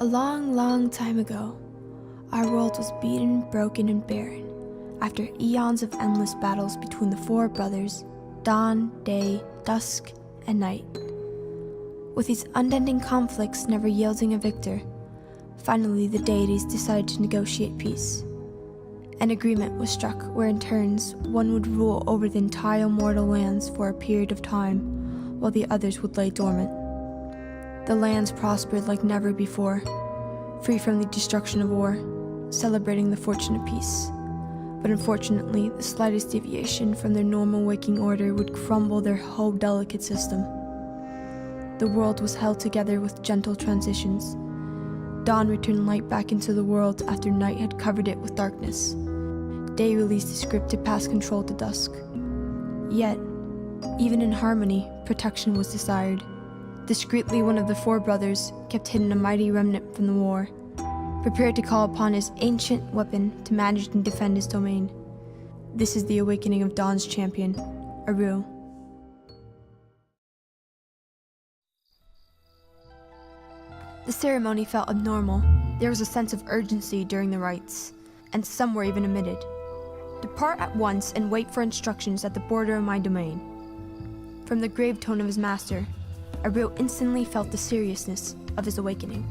A long, long time ago, our world was beaten, broken, and barren after eons of endless battles between the four brothers, dawn, day, dusk, and night. With these unending conflicts never yielding a victor, finally the deities decided to negotiate peace. An agreement was struck where in turns one would rule over the entire mortal lands for a period of time, while the others would lay dormant. The lands prospered like never before, free from the destruction of war, celebrating the fortune of peace. But unfortunately, the slightest deviation from their normal waking order would crumble their whole delicate system. The world was held together with gentle transitions. Dawn returned light back into the world after night had covered it with darkness. Day released the script to pass control to dusk. Yet, even in harmony, protection was desired. Discreetly, one of the four brothers kept hidden a mighty remnant from the war, prepared to call upon his ancient weapon to manage and defend his domain. This is the awakening of Dawn's champion, Aaru. The ceremony felt abnormal. There was a sense of urgency during the rites, and some were even omitted. Depart at once and wait for instructions at the border of my domain. From the grave tone of his master, Aaru instantly felt the seriousness of his awakening.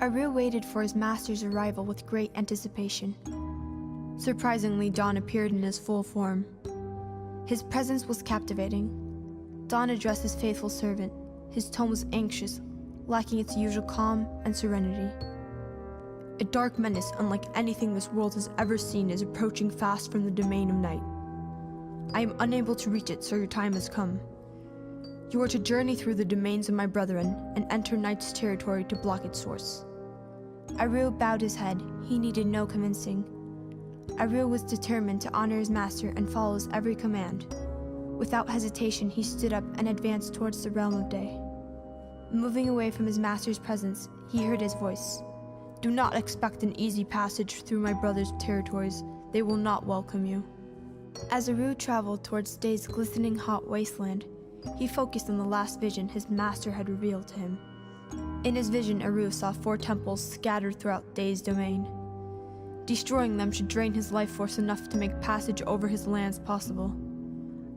Aaru waited for his master's arrival with great anticipation. Surprisingly, Dawn appeared in his full form. His presence was captivating. Dawn addressed his faithful servant. His tone was anxious, lacking its usual calm and serenity. A dark menace unlike anything this world has ever seen is approaching fast from the domain of night. I am unable to reach it, so your time has come. You are to journey through the domains of my brethren and enter Night's territory to block its source. Aaru bowed his head. He needed no convincing. Aaru was determined to honor his master and follow his every command. Without hesitation, he stood up and advanced towards the realm of day. Moving away from his master's presence, he heard his voice. Do not expect an easy passage through my brother's territories. They will not welcome you. As Aaru traveled towards day's glistening hot wasteland, he focused on the last vision his master had revealed to him. In his vision, Aaru saw 4 temples scattered throughout Day's domain. Destroying them should drain his life force enough to make passage over his lands possible.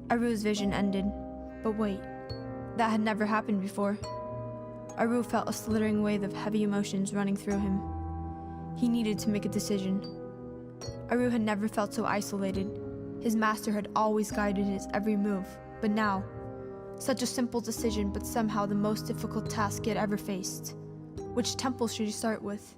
Aru's vision ended, but wait, that had never happened before. Aaru felt a slithering wave of heavy emotions running through him. He needed to make a decision. Aaru had never felt so isolated. His master had always guided his every move, but now, such a simple decision, but somehow the most difficult task he had ever faced. Which temple should he start with?